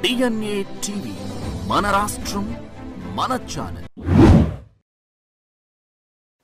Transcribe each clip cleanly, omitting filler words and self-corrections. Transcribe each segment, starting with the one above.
DNA TV మన రాష్ట్రం మన ఛానల్.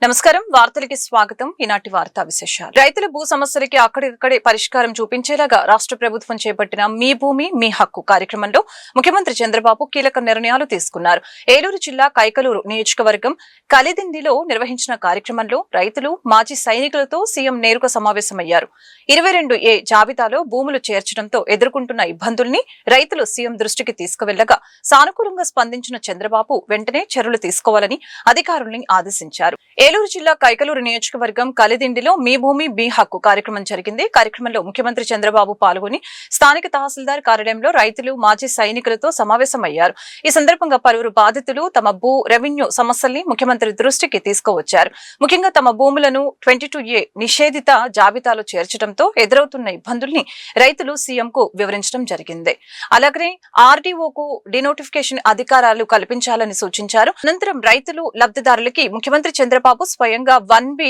నమస్కారం, వార్తలకి స్వాగతం. ఈనాటి వార్తా విశేషాలు. రైతుల భూ సమస్యలకి అక్కడికక్కడే పరిష్కారం చూపించేలాగా రాష్ట్ర ప్రభుత్వం చేపట్టిన మీ భూమి మీ హక్కు కార్యక్రమంలో ముఖ్యమంత్రి చంద్రబాబు కీలక నిర్ణయాలు తీసుకున్నారు. ఏలూరు జిల్లా కైకలూరు నియోజకవర్గం కలిదిండిలో నిర్వహించిన కార్యక్రమంలో రైతులు మాజీ సైనికులతో సీఎం నేరుగా సమావేశమయ్యారు. 22A జాబితాలో భూములు చేర్చడంతో ఎదుర్కొంటున్న ఇబ్బందుల్ని రైతులు సీఎం దృష్టికి తీసుకువెళ్లగా సానుకూలంగా స్పందించిన చంద్రబాబు వెంటనే చర్యలు తీసుకోవాలని అధికారుల్ని ఆదేశించారు. ఏలూరు జిల్లా కైకలూరు నియోజకవర్గం కలిదిండిలో మీ భూమి మీ హక్కు కార్యక్రమం జరిగింది. కార్యక్రమంలో ముఖ్యమంత్రి చంద్రబాబు పాల్గొని స్థానిక తహసీల్దార్ కార్యాలయంలో రైతులు మాజీ సైనికులతో సమావేశమయ్యారు. ఈ సందర్భంగా పలువురు బాధితులు తమ భూ రెవెన్యూ సమస్యల్ని ముఖ్యమంత్రి దృష్టికి తీసుకువచ్చారు. ముఖ్యంగా తమ భూములను 22A నిషేధిత జాబితాలో చేర్చడంతో ఎదురవుతున్న ఇబ్బందుల్ని రైతులు సీఎం కు వివరించడం జరిగింది. అలాగే ఆర్డీఓకు డినోటిఫికేషన్ అధికారాలు కల్పించాలని సూచించారు. అనంతరం రైతులు లబ్ధిదారులకి ముఖ్యమంత్రి చంద్రబాబు స్వయంగా 1B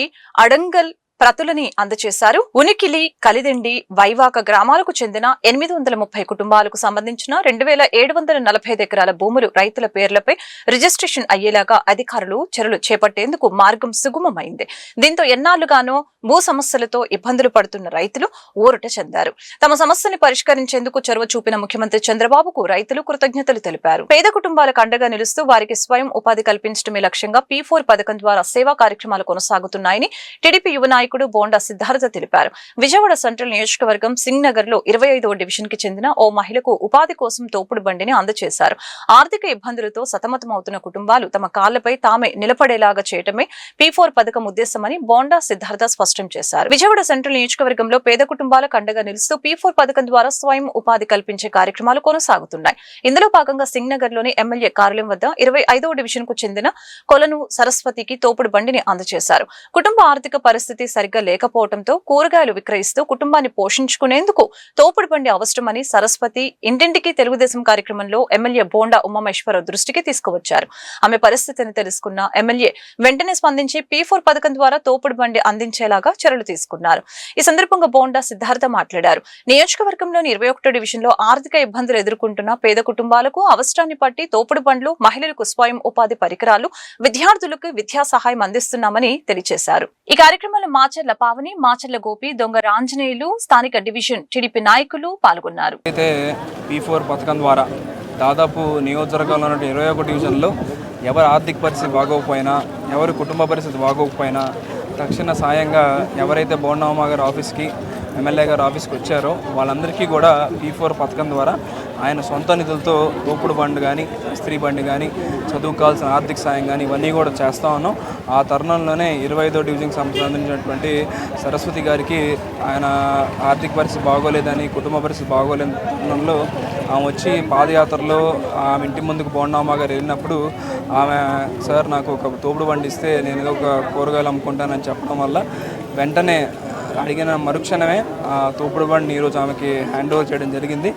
అడంగల్ ప్రతులని అందజేశారు. ఉనికిలి, కలిదిండి, వైవాక గ్రామాలకు చెందిన 830 కుటుంబాలకు సంబంధించిన 2745 ఎకరాల భూములు రైతుల పేర్లపై రిజిస్ట్రేషన్ అయ్యేలాగా అధికారులు చర్యలు చేపట్టేందుకు మార్గం సుగమమైంది. దీంతో ఎన్నాళ్లుగానో భూ సమస్యలతో ఇబ్బందులు పడుతున్న రైతులు ఊరట చెందారు. తమ సమస్యని పరిష్కరించేందుకు చొరవ చూపిన ముఖ్యమంత్రి చంద్రబాబుకు రైతులు కృతజ్ఞతలు తెలిపారు. పేద కుటుంబాలకు అండగా నిలుస్తూ వారికి స్వయం ఉపాధి కల్పించడమే లక్ష్యంగా P4 పథకం ద్వారా సేవా కార్యక్రమాలు కొనసాగుతున్నాయని టీడీపీ యువ నాయకుడు బోండా సిద్ధార్థ తెలిపారు. విజయవాడ సెంట్రల్ నియోజకవర్గం సింగ్ నగర్ లో 25వ డివిజన్ కి చెందిన ఓ మహిళకు ఉపాధి కోసం తోపుడు బండిని అందజేశారు. ఆర్థిక ఇబ్బందులతో సతమతమవుతున్న కుటుంబాలు తమ కాళ్లపై తామే నిలబడేలాగా చేయటమే P4 పథకం ఉద్దేశమని బోండా సిద్ధార్థ స్పష్టం చేశారు. విజయవాడ సెంట్రల్ నియోజకవర్గంలో పేద కుటుంబాలకు అండగా నిలుస్తూ P4 పథకం ద్వారా స్వయం ఉపాధి కల్పించే కార్యక్రమాలు కొనసాగుతున్నాయి. ఇందులో భాగంగా సింగ్ నగర్ లోని ఎమ్మెల్యే కార్యాలయం వద్ద 25వ డివిజన్ కు చెందిన కొలను సరస్వతికి తోపుడు బండిని అందజేశారు. కుటుంబ ఆర్థిక పరిస్థితి సరిగ్గా లేకపోవడంతో కూరగాయలు విక్రయిస్తూ కుటుంబాన్ని పోషించుకునేందుకు తోపుడు బండి అవసరమని సరస్వతి ఇంటింటికి తెలుగుదేశం కార్యక్రమంలో ఎమ్మెల్యే బోండా ఉమామేశ్వరరావు దృష్టికి తీసుకువచ్చారు. ఆమె పరిస్థితిని తెలుసుకున్న ఎమ్మెల్యే వెంటనే స్పందించి P4 పథకం ద్వారా తోపుడు బండి అందించేలాగా చర్యలు తీసుకున్నారు. ఈ సందర్భంగా బోండా సిద్ధార్థ మాట్లాడారు. నియోజకవర్గంలోని 21వ డివిజన్ లో ఆర్థిక ఇబ్బందులు ఎదుర్కొంటున్న పేద కుటుంబాలకు అవసరాన్ని బట్టి తోపుడు బండ్లు, మహిళలకు స్వయం ఉపాధి పరికరాలు, విద్యార్థులకు విద్యా సహాయం అందిస్తున్నామని తెలియజేశారు. ఈ కార్యక్రమంలో మాచర్ల పావని, మాచర్ల గోపి, దొంగ రాంజనేయులు, స్థానిక డివిజన్ టీడీపీ నాయకులు పాల్గొన్నారు. అయితే P4 పథకం ద్వారా దాదాపు నియోజకవర్గంలో ఉన్న 21 డివిజన్లో ఎవరి ఆర్థిక పరిస్థితి బాగోకపోయినా, ఎవరి కుటుంబ పరిస్థితి బాగోకపోయినా తక్షణ సాయంగా ఎవరైతే బోండా ఉమా గారి ఆఫీస్కి, ఎమ్మెల్యే గారి ఆఫీస్కి వచ్చారో వాళ్ళందరికీ కూడా P4 పథకం ద్వారా ఆయన సొంత నిధులతో తోపుడు బండి కానీ, స్త్రీ బండి కానీ, చదువుకోవాల్సిన ఆర్థిక సాయం కానీ ఇవన్నీ కూడా చేస్తూ ఉన్నాం. ఆ తరుణంలోనే 25వ డివిజన్కి సంబంధించినటువంటి సరస్వతి గారికి ఆయన ఆర్థిక పరిస్థితి బాగోలేదని, కుటుంబ పరిస్థితి బాగోలేని తరుణంలో ఆమె వచ్చి పాదయాత్రలో ఆమె ఇంటి ముందుకు బోండా ఉమా గారు వెళ్ళినప్పుడు ఆమె, సార్ నాకు ఒక తోపుడు బండి ఇస్తే నేను ఏదో ఒక కూరగాయలు అమ్ముకుంటానని చెప్పడం వల్ల వెంటనే అడిగిన మరుక్షణమే ఆ తోపుడు బండిని ఈరోజు ఆమెకి హ్యాండ్ ఓవర్ చేయడం జరిగింది.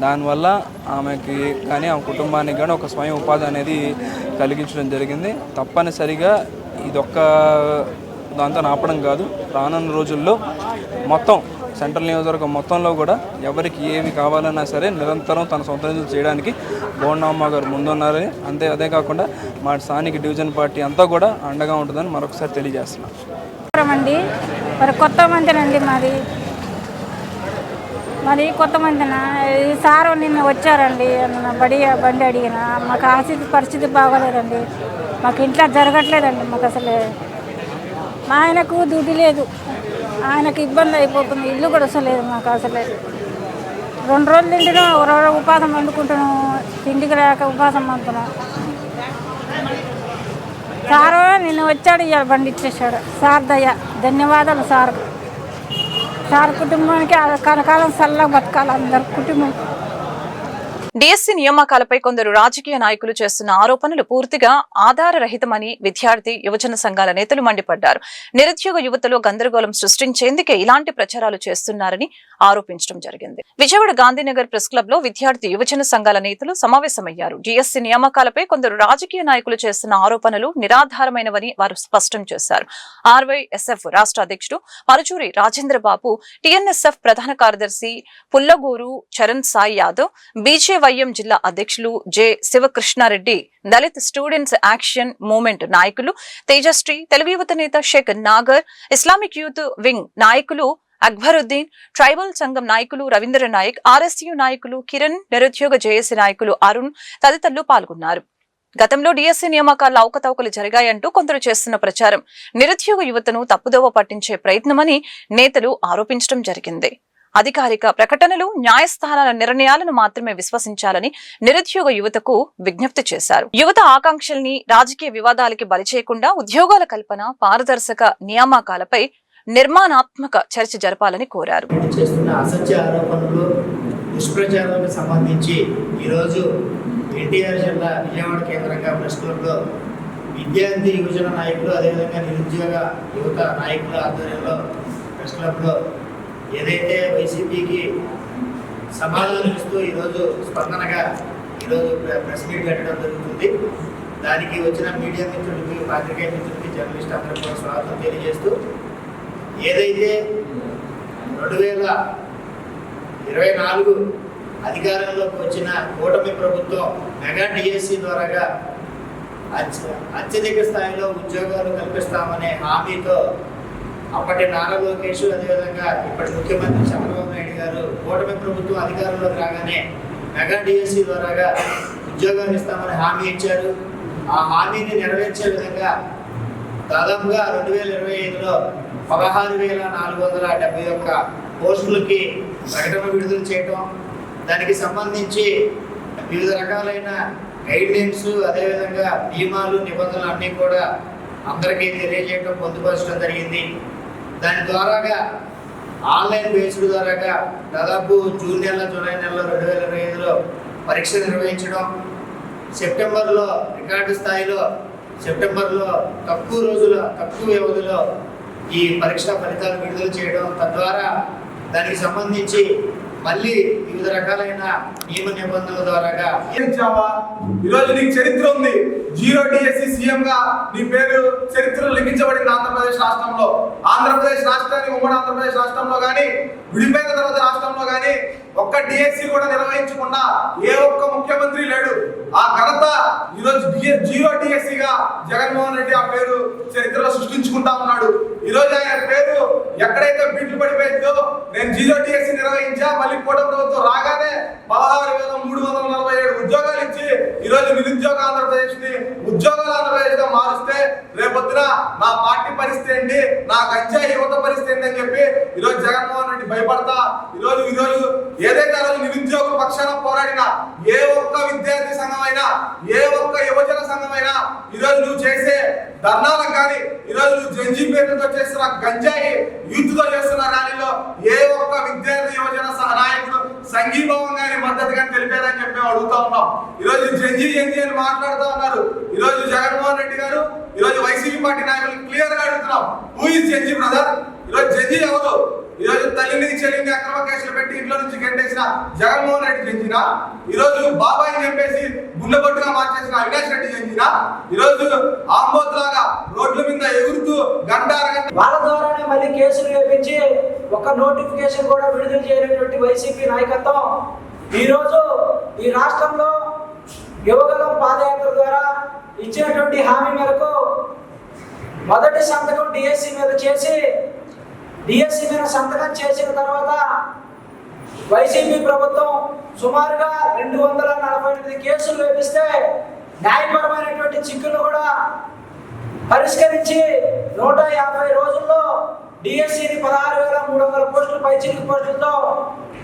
దానివల్ల ఆమెకి కానీ ఆమె కుటుంబానికి కానీ ఒక స్వయం ఉపాధి అనేది కలిగించడం జరిగింది. తప్పనిసరిగా ఇదొక్క దాంతో ఆపడం కాదు, రానున్న రోజుల్లో మొత్తం సెంట్రల్ నియోజకవర్గం మొత్తంలో కూడా ఎవరికి ఏమి కావాలన్నా సరే నిరంతరం తన సొంత నిధులు చేయడానికి బోండా ఉమా గారు ముందున్నారని, అదే కాకుండా మా స్థానిక డివిజన్ పార్టీ అంతా కూడా అండగా ఉంటుందని మరొకసారి తెలియజేస్తున్నాం. అండి మరి కొత్త మందినండి మరి కొత్త మందిన ఈ సారు నిన్న వచ్చారండి, బండి అడిగిన మాకు పరిస్థితి బాగోలేదండి, మాకు ఇంట్లో జరగట్లేదండి, మాకు అసలు మా ఆయనకు దుడ్డు లేదు, ఆయనకు ఇబ్బంది అయిపోతుంది, ఇల్లు కూడా వస్తలేదు మాకు అసలే. 2 రోజులు తింటున్నాం, 1 రోజు ఉపాసం వండుకుంటున్నాం, తిండికి లేక ఉపాసం వండుతున్నాం. సారు నిన్న వచ్చాడు, ఇవాళ బండి ఇచ్చేసాడు. సార్ దయ, ధన్యవాదాలు సార్. సార్ కుటుంబానికి కనకాలం చల్లగా బతకాలి అందరు కుటుంబం. డిఎస్సి నియామకాలపై కొందరు రాజకీయ నాయకులు చేస్తున్న ఆరోపణలు పూర్తిగా ఆధారరహితమని విద్యార్థి యువజన సంఘాల నేతలు మండిపడ్డారు. నిరుద్యోగ యువతలో గందరగోళం సృష్టించేందుకే ఇలాంటి ప్రచారాలు చేస్తున్నారని ఆరోపించడం జరిగింది. విజయవాడ గాంధీనగర్ ప్రెస్ క్లబ్ లో విద్యార్థి యువజన సంఘాల నేతలు సమావేశమయ్యారు. డిఎస్సి నియామకాలపై కొందరు రాజకీయ నాయకులు చేస్తున్న ఆరోపణలు నిరాధారమైనవని వారు స్పష్టం చేశారు. RYSF రాష్ట్ర అధ్యక్షుడు పరుచూరి రాజేంద్రబాబు, TNSF ప్రధాన కార్యదర్శి పుల్లగూరు చరణ్ సాయి యాదవ్, BJY సిపివైఎం జిల్లా అధ్యక్షులు J Sivakrishna Reddy, Dalit students action movement నాయకులు తేజశ్రీ, తెలుగు యువత నేత Shaik Nagar, islamic youth wing నాయకులు అక్బరుద్దీన్, ట్రైబల్ సంఘం నాయకులు రవీంద్ర నాయక్, ఆర్ఎస్యు నాయకులు కిరణ్, నిరుద్యోగ జేఏసీ నాయకులు అరుణ్ తదితరులు పాల్గొన్నారు. గతంలో డిఎస్సీ నియామకాల అవకతవకలు జరిగాయంటూ కొందరు చేస్తున్న ప్రచారం నిరుద్యోగ యువతను తప్పుదోవ పట్టించే ప్రయత్నమని నేతలు ఆరోపించడం జరిగింది. అధికారిక ప్రకటనలు, న్యాయస్థానాల నిర్ణయాలను మాత్రమే విశ్వసించాలని నిరుద్యోగ యువతకు విజ్ఞప్తి చేశారు. యువత ఆకాంక్షల్ని రాజకీయ వివాదాలకి బలి చేయకుండా ఉద్యోగాల కల్పన, పారదర్శక నియామకాలపై నిర్మాణాత్మక చర్చ జరపాలని కోరారు. చేస్తున్న అసత్య ఆరోపణలు, దుష్ప్రచారాలకు సంబంధించి ఈరోజు ఎన్టీఆర్ జిల్లా విజయవాడ కేంద్రంగా ప్రెస్ క్లబ్లో విద్యార్థి యువజన నాయకులు, అదేవిధంగా నిరుద్యోగ యువత నాయకుల ఆధ్వర్యంలో ప్రెస్ క్లబ్లో ఏదైతే వైసీపీకి సమాధానం ఇస్తూ ఈరోజు స్పందనగా ఈరోజు ప్రెస్ మీట్ పెట్టడం జరుగుతుంది. దానికి వచ్చిన మీడియా మిత్రులకి, పాత్రికేయ మిత్రులకి, జర్నలిస్ట్ అందరికీ కూడా స్వాగతం తెలియజేస్తూ, ఏదైతే 2024 అధికారంలోకి వచ్చిన కూటమి ప్రభుత్వం మెగా డిఎస్సి ద్వారాగా అత్యధిక స్థాయిలో ఉద్యోగాలు కల్పిస్తామనే హామీతో అప్పటి నారా లోకేష్, అదేవిధంగా ఇప్పటి ముఖ్యమంత్రి చంద్రబాబు నాయుడు గారు కూటమి ప్రభుత్వం అధికారంలోకి రాగానే మెగా డిఎస్సి ద్వారాగా ఉద్యోగాలు ఇస్తామని హామీ ఇచ్చారు. ఆ హామీని నెరవేర్చే విధంగా దాదాపుగా 2025లో 16,471 పోస్టులకి ప్రకటన విడుదల చేయడం, దానికి సంబంధించి వివిధ రకాలైన గైడ్లైన్స్, అదేవిధంగా నియమాలు, నిబంధనలు అన్నీ కూడా అందరికీ తెలియజేయడం, పొందుపరచడం జరిగింది. దాని ద్వారాగా ఆన్లైన్ బేస్డ్ ద్వారాగా దాదాపు జూన్ నెల, జూలై నెలలో 2025లో పరీక్ష నిర్వహించడం, సెప్టెంబర్లో రికార్డు స్థాయిలో, సెప్టెంబర్లో తక్కువ వ్యవధిలో ఈ పరీక్ష ఫలితాలు విడుదల చేయడం, తద్వారా దానికి సంబంధించి మళ్ళీ వివిధ రకాలైన నియమ నిబంధనల ద్వారాగా ఈరోజు నీకు చరిత్ర ఉంది. 0 డిఎస్సి సీఎం గా నీ పేరు చరిత్రలో లిఖించబడింది ఆంధ్రప్రదేశ్ రాష్ట్రంలో. ఆంధ్రప్రదేశ్ రాష్ట్రానికి, ఉమ్మడి ఆంధ్రప్రదేశ్ రాష్ట్రంలో కానీ, విడిపోయిన తర్వాత రాష్ట్రంలో కానీ ఒక్క డిఎస్సి కూడా నిర్వహించకుండా ఏ ఒక్క ముఖ్యమంత్రి లేడు. ఆ ఘనత ఈరోజు 0 డిఎస్సిగా జగన్మోహన్ రెడ్డి ఆ పేరు చరిత్రలో సృష్టించుకుంటా ఉన్నాడు. ఈరోజు ఆయన పేరు ఎక్కడైతే బీట్లు పడిపోయిందో, నేను 0 డిఎస్సి నిర్వహించా, మళ్ళీ కూటమి ప్రభుత్వం రాగానే 16,347 ఉద్యోగాలు ఇచ్చి ఈరోజు నిరుద్యోగ ఆంధ్రప్రదేశ్ ని ఉద్యోగాల ఆంధ్రప్రదేశ్ గా మారుస్తే రేపొద్దున నా పార్టీ పరిస్థితి ఏంటి, నా గంజాయి యువత పరిస్థితి ఏంటి అని చెప్పి ఈరోజు జగన్మోహన్ రెడ్డి భయపడతా ఈరోజు ఏదైతే రోజు నిరుద్యోగ పక్షాన పోరాడిన ఏ ఒక్క విద్యార్థి సంఘమైనా, ఏ ఒక్క యువజన సంఘమైనా ఈరోజు నువ్వు చేసే ధర్నాలకు కానీ, ఈరోజు నువ్వు జంజీ పేరుతో చేస్తున్న గంజాయి యూత్ తో చేస్తున్న ర్యాలీలో ఏ ఒక్క విద్యార్థి యువజన నాయకుడు సంఘీభావం కానీ, మద్దతు కానీ తెలిపేదని చెప్పి అడుగుతా ఉన్నాం. ఈరోజు జంజీ అని మాట్లాడుతూ ఉన్నారు. ఈరోజు జగన్మోహన్ రెడ్డి గారు, ఈరోజు వైసీపీ పార్టీ నాయకులు క్లియర్ గా అడుగుతున్నాం, హూ ఇస్ జంజీ బ్రదర్? ఈరోజు జంజీ ఎవరు? ఈరోజు తల్లిని చెల్లిని అక్రమ కేసులు పెట్టి ఇంట్లో నుంచి గంటేసిన జగన్మోహన్ రెడ్డి జంజినా? ఈరోజు బాబాయ్ చెప్పేసి గుండెబొట్టుగా మార్చేసిన అవినాష్ రెడ్డి జంజినా? ఈరోజు ఆంబోతులాగా రోడ్ల మీద ఎగురుతూ గంట అరగంట వాళ్ళ ద్వారానే మళ్ళీ కేసులు వేపించి ఒక నోటిఫికేషన్ కూడా విడుదల చేయనటువంటి వైసీపీ నాయకత్వం ఈరోజు ఈ రాష్ట్రంలో యువగలం పాదయాత్ర ద్వారా ఇచ్చినటువంటి హామీ మేరకు మొదటి సంతకం డిఎస్సి మీద చేసి, డిఎస్సి మీద సంతకం చేసిన తర్వాత వైసీపీ ప్రభుత్వం సుమారుగా 248 కేసులు వేపిస్తే న్యాయపరమైనటువంటి చిక్కులు కూడా పరిష్కరించి 150 రోజుల్లో డిఎస్సిని 16,300 పోస్టులు, పైచిలుకు పోస్టులతో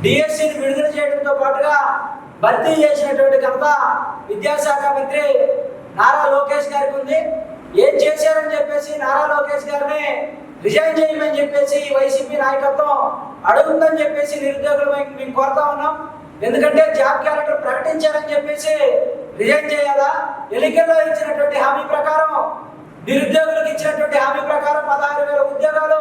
డిఎస్సిని విడుదల చేయడంతో పాటుగా భర్తీ చేసినటువంటి ఘనత విద్యాశాఖ మంత్రి నారా లోకేష్ గారికి ఉంది. ఏం చేశారని చెప్పేసి నారా లోకేష్ గారిని రిజైన్ చేయమని చెప్పేసి వైసీపీ నాయకత్వం అడుగుతుందని చెప్పేసి నిరుద్యోగులు మేము కోరుతా ఉన్నాం. ఎందుకంటే జాబ్ క్యాలెండర్ ప్రకటించారని చెప్పేసి రిజైన్ చేయాలా? ఎన్నికల్లో ఇచ్చినటువంటి హామీ ప్రకారం నిరుద్యోగులకు ఇచ్చినటువంటి హామీ ప్రకారం 16,000 ఉద్యోగాలు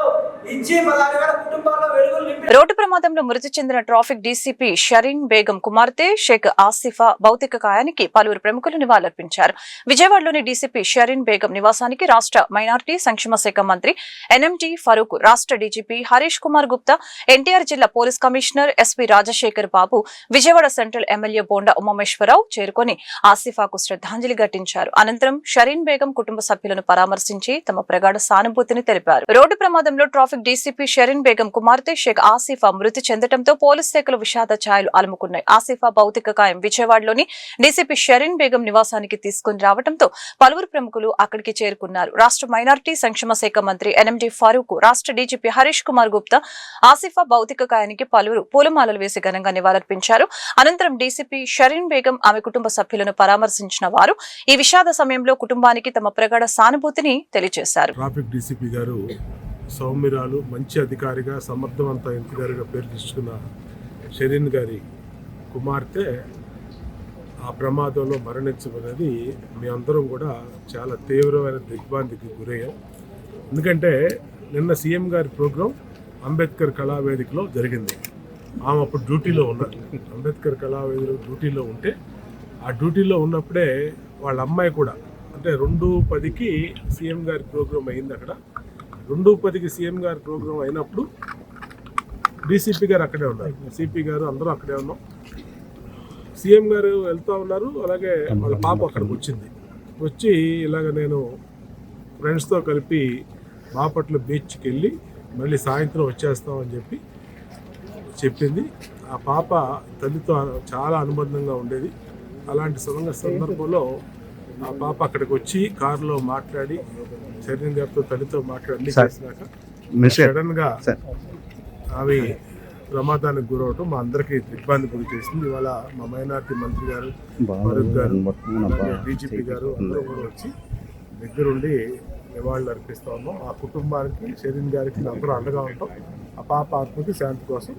ఇచ్చి 16,000 కుటుంబాల్లో వెలుగులు నింపి రోడ్డు ప్రమాదంలో మృతి చెందిన ట్రాఫిక్ డీసీపీ షరీన్ బేగం కుమార్తె షేక్ ఆసిఫా భౌతిక కాయానికి పలువురు ప్రముఖులు నివాళులర్పించారు. విజయవాడలోని డీసీపీ షరీన్ బేగం నివాసానికి రాష్ట్ర మైనార్టీ సంక్షేమ శాఖ మంత్రి ఎన్ఎండి ఫరూక్, రాష్ట్ర డీజీపీ హరీష్ కుమార్ గుప్తా, ఎన్టీఆర్ జిల్లా పోలీస్ కమిషనర్ ఎస్పీ రాజశేఖర్ బాబు, విజయవాడ సెంట్రల్ ఎమ్మెల్యే బోండా ఉమామేశ్వరరావు చేరుకొని ఆసిఫాకు శ్రద్ధాంజలి ఘటించారు. అనంతరం షరీన్ బేగం కుటుంబ సభ్యులను పరామర్శించి తమ ప్రగాఢ సానుభూతిని తెలిపారు. రోడ్డు ప్రమాదంలో ట్రాఫిక్ డీసీపీ షరీన్ బేగం కుమార్తె షేక్ ఆసిఫా మృతి చెందడంతో పోలీస్ శాఖలో విషాద ఛాయలు అలుముకున్నాయి. ఆసిఫా భౌతిక కాయం విజయవాడలోని డీసీపీ షరీన్ బేగం నివాసానికి తీసుకుని రావడంతో పలువురు ప్రముఖులు అక్కడికి చేరుకున్నారు. రాష్ట్ర మైనార్టీ సంక్షేమ శాఖ మంత్రి ఎన్ఎండి ఫరూక్, రాష్ట్ర డీజీపీ హరీష్ కుమార్ గుప్తా ఆసిఫా భౌతిక కాయానికి పలువురు పూలమాలలు వేసి ఘనంగా నివాళులర్పించారు. అనంతరం డీసీపీ షరీన్ బేగం ఆమె కుటుంబ సభ్యులను పరామర్శించిన వారు ఈ విషాద సమయంలో కుటుంబానికి తమ ప్రగాఢ సానుభూతిని తెలియజేశారు. ట్రాఫిక్ డీసీపీ గారు సౌమ్యురాలు, మంచి అధికారిగా, సమర్థవంత ఎంపీగారిగా పేరు తెచ్చుకున్న షరీన్ గారి కుమార్తె ఆ ప్రమాదంలో మరణించబడినది మీ అందరం కూడా చాలా తీవ్రమైన దిగ్భ్రాంతికి గురయ్యాం. ఎందుకంటే నిన్న సీఎం గారి ప్రోగ్రాం అంబేద్కర్ కళావేదికలో జరిగింది. ఆమె అప్పుడు డ్యూటీలో ఉన్నారు. అంబేద్కర్ కళావేదికలో డ్యూటీలో ఉంటే ఆ డ్యూటీలో ఉన్నప్పుడే వాళ్ళ అమ్మాయి కూడా, అంటే 2:10కి సీఎం గారి ప్రోగ్రాం అయింది. అక్కడ 2:10కి సీఎం గారి ప్రోగ్రాం అయినప్పుడు డీసీపీ గారు అక్కడే ఉన్నారు, సిపి గారు అందరూ అక్కడే ఉన్నాం. సీఎం గారు వెళ్తూ ఉన్నారు, అలాగే వాళ్ళ పాప అక్కడికి వచ్చింది. వచ్చి ఇలాగ నేను ఫ్రెండ్స్తో కలిపి బాపట్ల బీచ్కి వెళ్ళి మళ్ళీ సాయంత్రం వచ్చేస్తామని చెప్పింది. ఆ పాప తల్లితో చాలా అనుబంధంగా ఉండేది. అలాంటి సందర్భంలో ఆ పాప అక్కడికి వచ్చి కారులో మాట్లాడి షరీన్ గారితో తల్లితో మాట్లాడి చేసినాక సడన్గా అవి ప్రమాదానికి గురవటం మా అందరికీ ఇబ్బంది గురి చేసింది. ఇవాళ మా మైనార్టీ మంత్రి గారు, ఫరూక్ గారు, డీజీపీ గారు అందరూ కూడా వచ్చి దగ్గరుండి నివాళులు అర్పిస్తా ఉన్నాం. ఆ కుటుంబానికి, షరీన్ గారికి అందరూ అండగా ఉంటాం. ఆ పాప ఆత్మకి శాంతి కోసం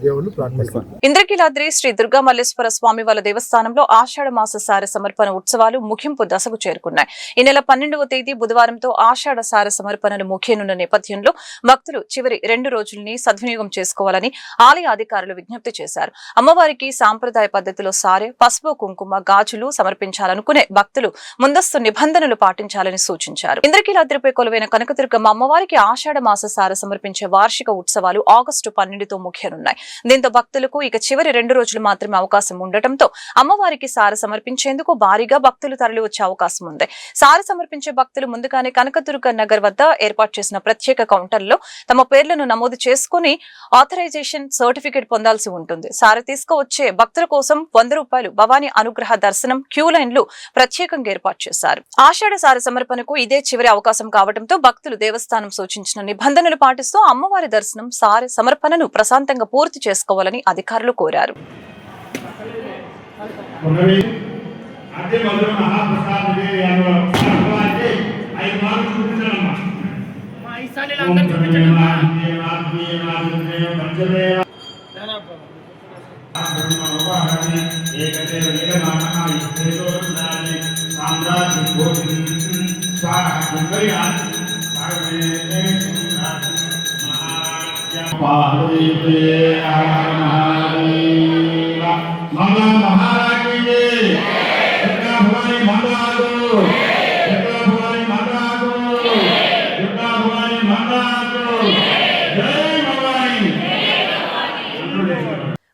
దేవుళ్ళు ప్రార్థిస్తాం. ఇంద్రకీలాద్రి శ్రీ దుర్గా మల్లేశ్వర స్వామి వారి దేవస్థానంలో ఆషాఢ మాస సార సమర్పణ ఉత్సవాలు ముగింపు దశకు చేరుకున్నాయి. ఈ నెల 12వ తేదీ బుధవారంతో ఆషాఢ సార సమర్పణలు ముగియనున్న నేపథ్యంలో భక్తులు చివరి 2 రోజుల్ని సద్వినియోగం చేసుకోవాలని ఆలయ అధికారులు విజ్ఞప్తి చేశారు. అమ్మవారికి సాంప్రదాయ పద్ధతిలో సారె, పసుపు, కుంకుమ, గాజులు సమర్పించాలనుకునే భక్తులు ముందస్తు నిబంధనలు పాటించాలని సూచించారు. ఇంద్రకీలాద్రిపై కొలువైన కనకదుర్గమ్మ అమ్మవారికి ఆషాఢ మాస సార సమర్పించే వార్షిక ఉత్సవాలు ఆగస్టు 12తో ముగియనున్నాయి. దీంతో భక్తులకు ఇక చివరి 2 రోజులు మాత్రమే అవకాశం ఉండటంతో అమ్మవారికి సార సమర్పించేందుకు భారీగా భక్తులు తరలి వచ్చే అవకాశం ఉంది. సార సమర్పించే భక్తులు ముందుగానే కనకదుర్గ నగర్ వద్ద ఏర్పాటు చేసిన ప్రత్యేక కౌంటర్లో తమ పేర్లను నమోదు చేసుకుని ఆథరైజేషన్ సర్టిఫికేట్ పొందాల్సి ఉంటుంది. సార తీసుకువచ్చే భక్తుల కోసం ₹100 భవానీ అనుగ్రహ దర్శనం క్యూ లైన్లు ప్రత్యేకంగా ఏర్పాటు చేశారు. ఆషాఢ సార సమర్పణకు ఇదే చివరి అవకాశం కావడంతో భక్తులు దేవస్థానం సూచించిన నిబంధనలు పాటిస్తూ అమ్మవారి దర్శనం, సార సమర్పణను ప్రశాంతంగా పూర్తి చేసుకోవాలని అధికారులు కోరారు.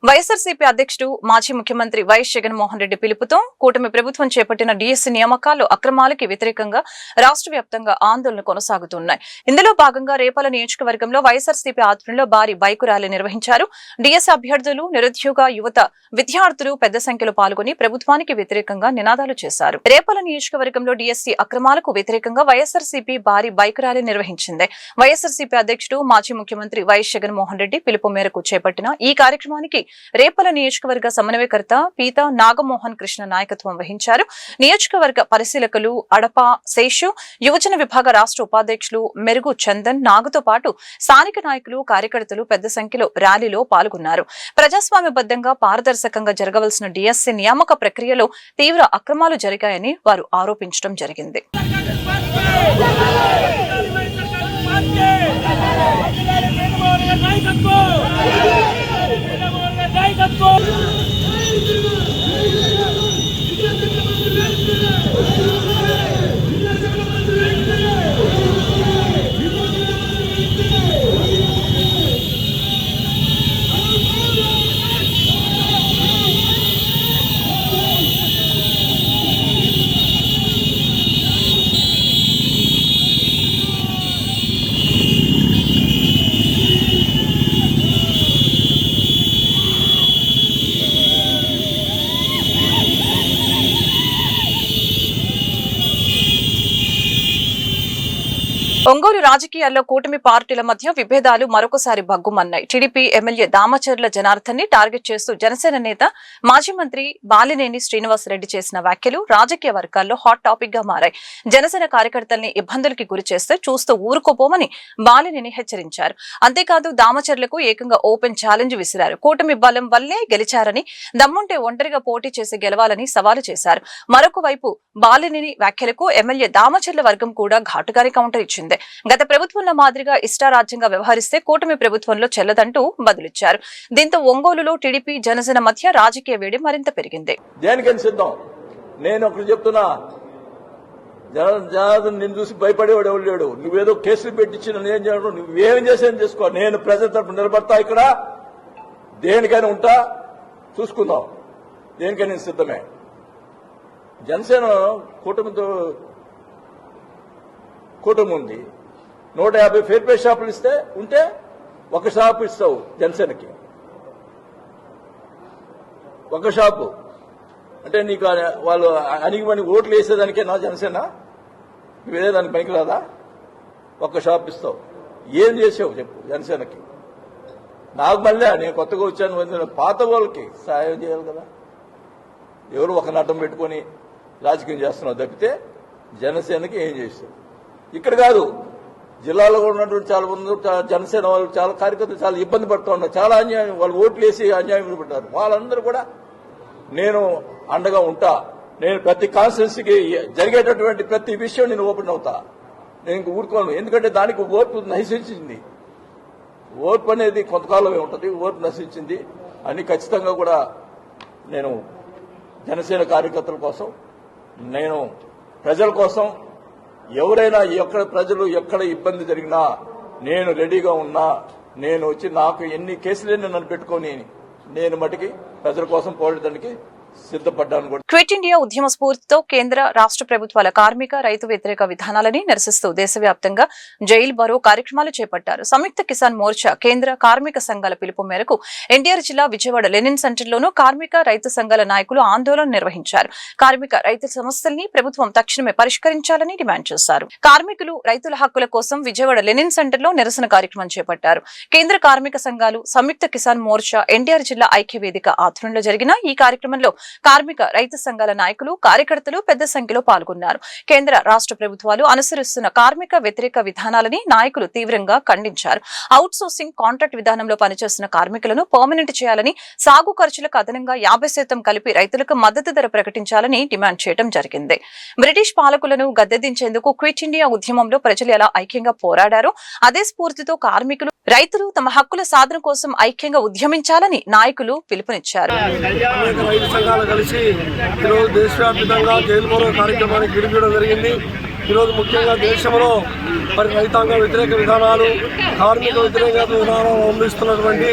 వైఎస్ఆర్సీపీ అధ్యక్షుడు మాజీ ముఖ్యమంత్రి వైఎస్ జగన్మోహన్ రెడ్డి పిలుపుతో కూటమి ప్రభుత్వం చేపట్టిన డిఎస్సీ నియామకాల్లో అక్రమాలకి వ్యతిరేకంగా రాష్ట్ర వ్యాప్తంగా ఆందోళనలు కొనసాగుతున్నాయి. ఇందులో భాగంగా రేపల నియోజకవర్గంలో వైఎస్ఆర్సీపీ ఆధ్వర్యంలో భారీ బైకు ర్యాలీ నిర్వహించారు. డిఎస్సీ అభ్యర్థులు, నిరుద్యోగ యువత, విద్యార్థులు పెద్ద సంఖ్యలో పాల్గొని ప్రభుత్వానికి వ్యతిరేకంగా నినాదాలు చేశారు. రేపల నియోజకవర్గంలో డిఎస్సీ అక్రమాలకు వ్యతిరేకంగా వైఎస్ఆర్సీపీ భారీ బైకు ర్యాలీ నిర్వహించింది. వైఎస్ఆర్సీపీ అధ్యక్షుడు మాజీ ముఖ్యమంత్రి వైఎస్ జగన్మోహన్ రెడ్డి పిలుపు మేరకు చేపట్టిన ఈ కార్యక్రమానికి రేపల నియోజకవర్గ సమన్వయకర్త పీతా నాగమోహన్ కృష్ణ నాయకత్వం వహించారు. నియోజకవర్గ పరిశీలకులు అడప శేషు, యువజన విభాగ రాష్ట్ర ఉపాధ్యక్షులు మెరుగు చందన్, నాగుతో పాటు స్థానిక నాయకులు, కార్యకర్తలు పెద్ద సంఖ్యలో ర్యాలీలో పాల్గొన్నారు. ప్రజాస్వామ్యబద్ధంగా పారదర్శకంగా జరగవలసిన డిఎస్సి నియామక ప్రక్రియలో తీవ్ర అక్రమాలు జరిగాయని వారు ఆరోపించడం జరిగింది. ఒంగోలు రాజకీయాల్లో కూటమి పార్టీల మధ్య విభేదాలు మరొకసారి భగ్గుమన్నాయి. టీడీపీ ఎమ్మెల్యే దామచర్ల జనార్దన్ ని టార్గెట్ చేస్తూ జనసేన నేత మాజీ మంత్రి బాలినేని శ్రీనివాసరెడ్డి చేసిన వ్యాఖ్యలు రాజకీయ వర్గాల్లో హాట్ టాపిక్ గా మారాయి. జనసేన కార్యకర్తల్ని ఇబ్బందులకి గురి చేస్తే చూస్తూ ఊరుకోపోమని బాలినేని హెచ్చరించారు. అంతేకాదు దామచర్లకు ఏకంగా ఓపెన్ ఛాలెంజ్ విసిరారు. కూటమి బలం వల్లే గెలిచారని, దమ్ముంటే ఒంటరిగా పోటీ చేసి గెలవాలని సవాలు చేశారు. మరొక వైపు బాలినేని వ్యాఖ్యలకు ఎమ్మెల్యే దామచర్ల వర్గం కూడా ఘాటుగానే కౌంటర్ ఇచ్చింది. గత ప్రభుత్వంలో మాదిరిగా ఇష్టారాజ్యంగా వ్యవహరిస్తే కూటమి ప్రభుత్వంలో చెల్లదంటూ బదులిచ్చారు. దీంతో ఒంగోలులో టీడీపీ జనసేన మధ్య రాజకీయ వేడి మరింత పెరిగింది. దేనికని సిద్ధం? నేను ఒకటి చెప్తున్నా, జనార్దన్ నిన్ను చూసి భయపడేవాడు ఎవరు లేడు. నువ్వేదో కేసులు పెట్టించిన నేను చేయడం, నువ్వేం చేసేది చేసుకో. నేను ప్రజల తరఫున నిలబడతా, ఇక్కడ దేనికైనా ఉంటా, చూసుకుందాం. దేనికైనా సిద్ధమే. జనసేన కూటమి ఉంది. 150 ఫేర్ పే షాపులు ఇస్తే ఉంటే ఒక షాపు ఇస్తావు జనసేనకి. ఒక షాపు అంటే నీకు వాళ్ళు అణిగిమని ఓట్లు వేసేదానికే నా జనసేన? వేరే దానికి పనికిరాదా? ఒక షాప్ ఇస్తావు. ఏం చేసావు చెప్పు జనసేనకి? నాకు మళ్ళీ నేను కొత్తగా వచ్చాను, పాత వాళ్ళకి సాయం చేయాలి కదా. ఎవరు ఒక నటం పెట్టుకొని రాజకీయం చేస్తున్నావు తప్పితే జనసేనకి ఏం చేస్తావు? ఇక్కడ కాదు, జిల్లాలో ఉన్నటువంటి చాలా మంది జనసేన వాళ్ళు, చాలా కార్యకర్తలు చాలా ఇబ్బంది పడుతూ ఉన్నారు. చాలా అన్యాయం, వాళ్ళు ఓట్లు వేసి అన్యాయం పడ్డారు. వాళ్ళందరూ కూడా నేను అండగా ఉంటా. నేను ప్రతి కాన్స్టిట్యున్సీకి జరిగేటటువంటి ప్రతి విషయం నేను ఓపెన్ అవుతా. నేను ఇంక ఊరుకోను. ఎందుకంటే దానికి ఓర్పు నశించింది. ఓర్పు అనేది కొంతకాలమే ఉంటుంది. ఓర్పు నశించింది అని ఖచ్చితంగా కూడా నేను జనసేన కార్యకర్తల కోసం, నేను ప్రజల కోసం, ఎవరైనా ఎక్కడ ప్రజలు ఎక్కడ ఇబ్బంది జరిగినా నేను రెడీగా ఉన్నా. నేను వచ్చి నాకు ఎన్ని కేసులైనా నన్ను పెట్టుకొని నేను మటుకి ప్రజల కోసం పోరాడడానికి సిద్ధపడ్డాను కూడా. క్విట్ ఇండియా ఉద్యమ స్ఫూర్తితో కేంద్ర రాష్ట్ర ప్రభుత్వాల కార్మిక, రైతు వ్యతిరేక విధానాలని నిరసిస్తూ దేశవ్యాప్తంగా జైల్ బరో కార్యక్రమాలు చేపట్టారు. సంయుక్త కిసాన్ మోర్చా కేంద్ర కార్మిక సంఘాల పిలుపు మేరకు ఎన్టీఆర్ జిల్లా విజయవాడ లెనిన్ సెంటర్లోనూ కార్మిక, రైతు సంఘాల నాయకులు ఆందోళన నిర్వహించారు. కార్మిక, రైతు సమస్యల్ని ప్రభుత్వం తక్షణమే పరిష్కరించాలని డిమాండ్ చేశారు. కార్మికులు, రైతుల హక్కుల కోసం విజయవాడ లెనిన్ సెంటర్లో నిరసన కార్యక్రమం చేపట్టారు. కేంద్ర కార్మిక సంఘాలు, సంయుక్త కిసాన్ మోర్చా, ఎన్టీఆర్ జిల్లా ఐక్య వేదిక ఆధ్వర్యంలో జరిగిన ఈ కార్యక్రమంలో కార్మిక, రైతు సంఘాల నాయకులు, కార్యకర్తలు పెద్ద సంఖ్యలో పాల్గొన్నారు. కేంద్ర, రాష్ట్ర ప్రభుత్వాలు అనుసరిస్తున్న కార్మిక వ్యతిరేక విధానాలని నాయకులు తీవ్రంగా ఖండించారు. అవుట్ సోర్సింగ్, కాంట్రాక్ట్ విధానంలో పనిచేస్తున్న కార్మికులను పర్మనెంట్ చేయాలని, సాగు ఖర్చులకు అదనంగా 50% కలిపి రైతులకు మద్దతు ధర ప్రకటించాలని డిమాండ్ చేయడం జరిగింది. బ్రిటిష్ పాలకులను గద్దెదించేందుకు క్విట్ ఇండియా ఉద్యమంలో ప్రజలు ఎలా ఐక్యంగా పోరాడారో అదే స్ఫూర్తితో కార్మికులు, రైతులు తమ హక్కుల సాధన కోసం ఐక్యంగా ఉద్యమించాలని నాయకులు పిలుపునిచ్చారు. కలిసి ఈరోజు దేశవ్యాప్తంగా జైలు బరో కార్యక్రమానికి పిలుపునివ్వడం జరిగింది. ఈరోజు ముఖ్యంగా దేశంలో మరి రైతాంగ వ్యతిరేక విధానాలు, కార్మిక వ్యతిరేక విధానాలు అవలంబిస్తున్నటువంటి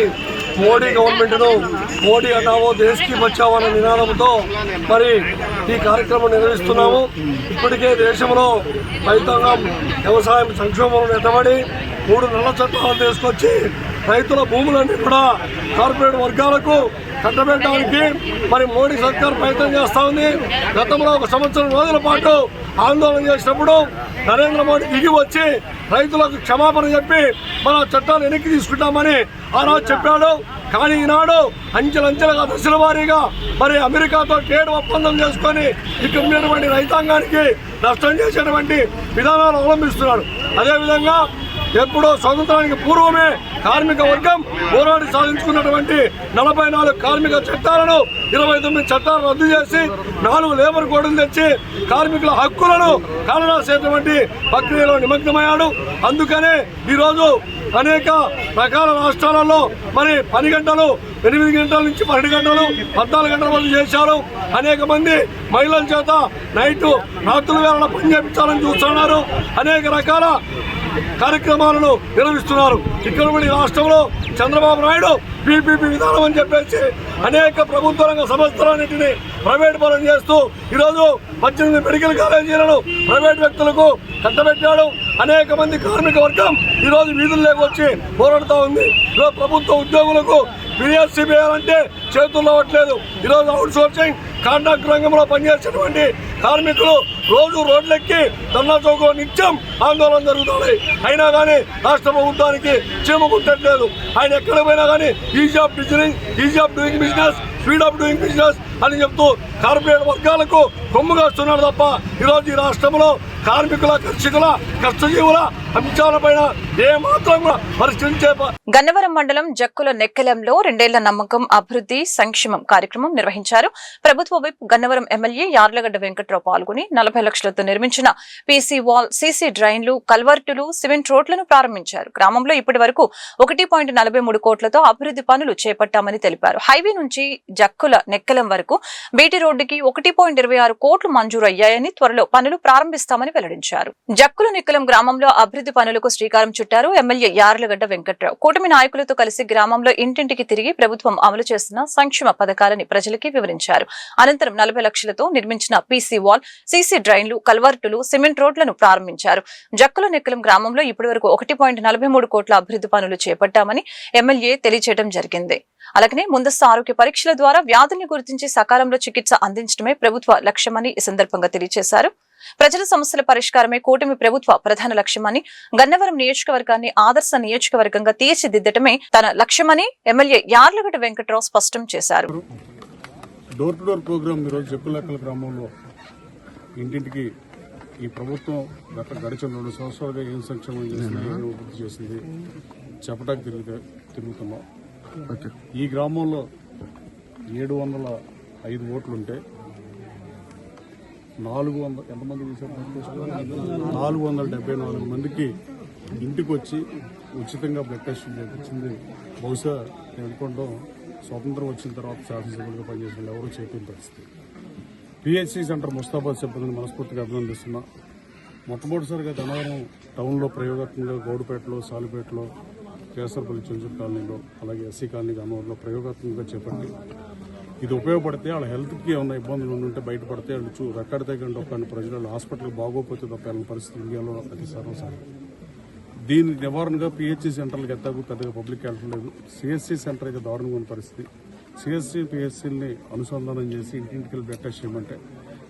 మోడీ గవర్నమెంట్ను మోడీ హటావో దేశ్కి బచావో అనే నినాదంతో మరి ఈ కార్యక్రమం నిర్వహిస్తున్నాము. ఇప్పటికే దేశంలో రైతాంగం వ్యవసాయం సంక్షోభంలో ఎత్తబడి 3 నల్ల చట్టాలు తీసుకొచ్చి రైతుల భూములన్నీ కూడా కార్పొరేట్ వర్గాలకు కట్టబెట్టడానికి మరి మోడీ సర్కార్ ప్రయత్నం చేస్తా ఉంది. గతంలో 1 సంవత్సరం రోజుల పాటు ఆందోళన చేసినప్పుడు నరేంద్ర మోడీ దిగి వచ్చి రైతులకు క్షమాపణ చెప్పి మన చట్టాలు వెనక్కి తీసుకుంటామని ఆ రోజు చెప్పాడు. కానీ ఈనాడు అంచెలంచెలుగా దశల వారీగా మరి అమెరికాతో ట్రేడ్ ఒప్పందం చేసుకొని ఇక్కడ ఉన్నటువంటి రైతాంగానికి నష్టం చేసేటువంటి విధానాలు అవలంబిస్తున్నాడు. అదేవిధంగా ఎప్పుడో స్వతంత్రానికి పూర్వమే కార్మిక వర్గం పోరాడి సాధించుకున్నటువంటి 44 కార్మిక చట్టాలను 29 చట్టాలు రద్దు చేసి 4 లేబర్ కోడ్లు తెచ్చి కార్మికుల హక్కులను కాలరాసేటువంటి ప్రక్రియలో నిమగ్నమయ్యాడు. అందుకనే ఈరోజు అనేక రకాల రాష్ట్రాలలో మరి 10 గంటలు 8 గంటల నుంచి 12 గంటలు 14 గంటల వరకు చేశారు. అనేక మంది మహిళల చేత రాత్రుల వేళ పని చేయించాలని చూస్తున్నారు. అనేక రకాల కార్యక్రమాలను నిర్వహిస్తున్నారు. ఇక్కడ రాష్ట్రంలో చంద్రబాబు నాయుడు పీపీపీ విధానం అని చెప్పేసి అనేక ప్రభుత్వ రంగ సంస్థలన్నింటినీ ప్రైవేట్ పరం చేస్తూ ఈరోజు 18 మెడికల్ కాలేజీలను ప్రైవేట్ వ్యక్తులకు కట్టబెట్టాడు. అనేక మంది కార్మిక వర్గం ఈరోజు వీధుల్లోకి వచ్చి పోరాడుతూ ఉంది. ఈరోజు ప్రభుత్వ ఉద్యోగులకు పిఎస్సీ వేయాలంటే చేతుల్లో అవ్వట్లేదు. ఈరోజు అవుట్ సోర్సింగ్ కాంట్రాక్ట్ రంగంలో పనిచేసేటువంటి కార్మికులు రోజు రోడ్లెక్కి ధర్నా చౌకలో నిత్యం ఆందోళన జరుగుతున్నాయి. అయినా కానీ రాష్ట్ర ప్రభుత్వానికి చీమ కుట్టట్లేదు. ఆయన ఎక్కడ పోయినా కానీ easy of doing business, speed of doing business అని చెప్తూ కార్పొరేట్ వర్గాలకు కొమ్ము కాస్తున్నాడు తప్ప ఈరోజు ఈ రాష్ట్రంలో కార్మికుల, కర్షకుల, కష్టజీవుల అంశాలపైన ఏమాత్రం పరిష్కరించే. గన్నవరం మండలం జక్కుల నెక్కలంలో 2 ఏళ్ల నమ్మకం అభివృద్ధి సంక్షేమం కార్యక్రమం నిర్వహించారు. ప్రభుత్వ విప్ గన్నవరం ఎమ్మెల్యే యార్లగడ్డ వెంకట్రావు పాల్గొని 40 లక్షలతో నిర్మించిన పీసీ వాల్, సీసీ డ్రైన్లు, కల్వర్టులు, సిమెంట్ రోడ్లను ప్రారంభించారు. గ్రామంలో ఇప్పటి వరకు 1.43 కోట్లతో అభివృద్ధి పనులు చేపట్టామని తెలిపారు. హైవే నుంచి జక్కుల నెక్కలం వరకు బీటీ రోడ్డుకి 1.26 కోట్లు మంజూరు అయ్యాయని, త్వరలో పనులు ప్రారంభిస్తామని వెల్లడించారు. జక్కుల నెక్కలం గ్రామంలో అభివృద్ధి పనులకు శ్రీకారం చుట్టారు ఎమ్మెల్యే యార్లగడ్డ వెంకట్రావు. కూటమి నాయకులతో కలిసి గ్రామంలో ఇంటింటికి తిరిగి ప్రభుత్వం అమలు చేస్తున్న సంక్షేమ పథకాలని ప్రజలకి వివరించారు. అనంతరం 40 లక్షలతో నిర్మించిన పీసీ వాల్, సీసీ డ్రైన్లు, కల్వర్టులు, సిమెంట్ రోడ్లను ప్రారంభించారు. జక్కుల నెక్కలం గ్రామంలో ఇప్పటివరకు 1.43 కోట్ల అభివృద్ధి పనులు చేపట్టామని ఎమ్మెల్యే తెలియజేయడం జరిగింది. అలాగనే ముందస్తు ఆరోగ్య పరీక్షల ద్వారా వ్యాధుల్ని గుర్తించి సకాలంలో చికిత్స అందించడమే ప్రభుత్వ లక్ష్యమని ఈ సందర్భంగా తెలియజేశారు. ప్రజల సమస్యల పరిష్కారమే కూటమి ప్రభుత్వ ప్రధాన లక్ష్యమని, గన్నవరం నియోజకవర్గాన్ని ఆదర్శ నియోజకవర్గంగా తీర్చిదిద్దటమే తన లక్ష్యమని ఎమ్మెల్యే యార్లగడ్డ వెంకట్రావు స్పష్టం చేశారు. డోర్ టు డోర్ ప్రోగ్రాం ఈరోజు జక్కులెక్కల గ్రామంలో ఇంటింటికి ఈ ప్రభుత్వం గడిచిన 2 సంవత్సరాలుగా ఏం సంక్షేమం చేసింది, ఏం అభివృద్ధి చేసింది చెప్పడానికి తిరుగుతున్నాం. ఈ గ్రామంలో 705 ఓట్లుంటే 474 మందికి ఇంటికి వచ్చి ఉచితంగా బ్లడ్ టెస్టులు చేయించింది. బహుశా నేను అనుకుంటాం స్వాతంత్రం వచ్చిన తర్వాత శాసనసభ్యులుగా పనిచేసిన ఎవరూ చేయని పరిస్థితి. పిహెచ్సి సెంటర్ ముస్తాబాద్ సిబ్బందిని మనస్ఫూర్తిగా అభినందిస్తున్నా. మొట్టమొదటిసారిగా గన్నవరం టౌన్లో ప్రయోగాత్మకంగా గౌడుపేటలో, సాలిపేటలో, కేసరపల్లి, చెంచూరు కాలనీలో, అలాగే ఎస్సీ కాలనీ గన్నవరంలో ప్రయోగాత్మకంగా చేపట్టి ఇది ఉపయోగపడితే వాళ్ళ హెల్త్కి ఏమైనా ఇబ్బందులు ఉంటే బయటపడితే వాళ్ళు రెక్కడి దగ్గర ఒక ప్రజలు హాస్పిటల్కి బాగోపోతే తప్ప వెళ్ళిన పరిస్థితి ఇండియాలో అతి సర్వసాధారణం. దీని నివారణగా పిహెచ్సి సెంటర్లకు ఎత్తాకు పెద్దగా పబ్లిక్ హెల్త్ లేదు. సిఎస్సి సెంటర్ అయితే దారుణంగా ఉన్న పరిస్థితి. సిఎస్సి, పిహెచ్సిని అనుసంధానం చేసి ఇంటింటికి బ్లడ్ టెస్ట్ చేయమంటే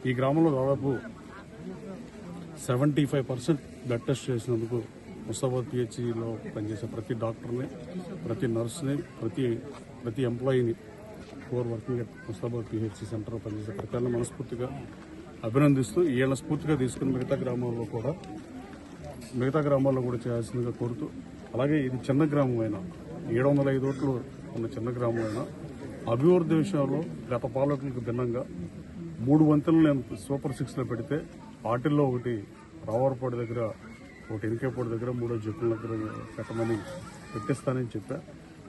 ఈ గ్రామంలో దాదాపు 75% బ్లడ్ టెస్ట్ చేసినందుకు ముస్తాబాద్ పిహెచ్సిలో పనిచేసే ప్రతి డాక్టర్ని, ప్రతి నర్స్ని, ప్రతి ఎంప్లాయీని, 4 వర్కింగ్ అట్ ముస్తాబాద్ పిహెచ్సి సెంటర్లో పనిచేసే ప్రతి మనస్ఫూర్తిగా అభినందిస్తూ ఈయన స్ఫూర్తిగా తీసుకుని మిగతా గ్రామాల్లో కూడా చేయాల్సిందిగా కోరుతూ, అలాగే ఇది చిన్న గ్రామం అయినా 705 ఓట్లు ఉన్న చిన్న గ్రామం అయినా అభివృద్ధి విషయంలో గత పాలకులకు భిన్నంగా 3 వంతులు నేను సూపర్ 6లో పెడితే వాటిల్లో ఒకటి రావారపాడు దగ్గర, ఒకటి ఎనికేపాడు దగ్గర, 3 జక్కుల దగ్గర పెట్టమని పెట్టిస్తానని చెప్పా.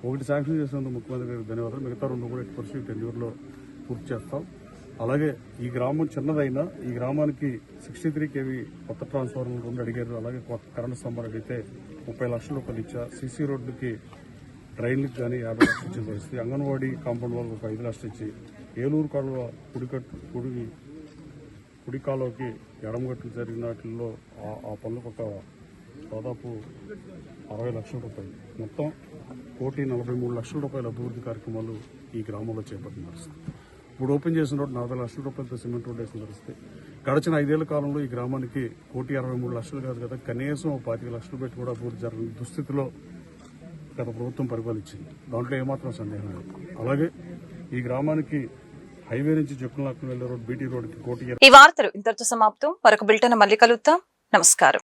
ఒకటి శాంక్షన్ చేసినందుకు ముఖ్యమంత్రి గారికి ధన్యవాదాలు. మిగతా 2 కూడా 8% టెన్యూర్లో పూర్తి చేస్తాం. అలాగే ఈ గ్రామం చిన్నదైనా ఈ గ్రామానికి 63 kV కొత్త ట్రాన్స్ఫార్మర్ 2 అడిగారు. అలాగే కొత్త కరెంటు స్తంభాలు అడిగితే 30 లక్షల రూపాయలు ఇచ్చా. సీసీ రోడ్డుకి, డ్రైన్లకు కానీ 50 లక్షలు ఇచ్చిన పరిస్థితి. అంగన్వాడీ కాంపౌండ్ వాళ్ళకి ఒక 5 లక్షలు ఇచ్చి, ఏలూరు కాలువ కుడి కాలువకి ఎడమగట్లు జరిగిన వాటిల్లో ఆ పనులకు ఒక దాదాపు 60 లక్షల రూపాయలు, మొత్తం 1,43 లక్షల రూపాయల అభివృద్ధి కార్యక్రమాలు ఈ గ్రామంలో చేపట్టిన పరిస్థితి. ఇప్పుడు ఓపెన్ చేసిన రోడ్డు 40 లక్షల రూపాయలతో సిమెంట్ రోడ్డు వేసిన పరిస్థితి. గడిచిన 5 ఏళ్ల కాలంలో ఈ గ్రామానికి 1,63 లక్షలు కాదు కదా, కనీసం 25 లక్షలు పెట్టి కూడా అభివృద్ధి జరగని దుస్థితిలో గత ప్రభుత్వం పరిపాలించింది. దాంట్లో ఏమాత్రం సందేహం లేదు. అలాగే ఈ గ్రామానికి హైవే నుంచి జక్కులాక్కుని వెళ్ళే రోడ్, బీటీ రోడ్కి 1 కోటి. ఈ వార్తలు ఇంతటితో సమాప్తం. మరొక బులెటిన్ మళ్ళీ కలుద్దాం. నమస్కారం.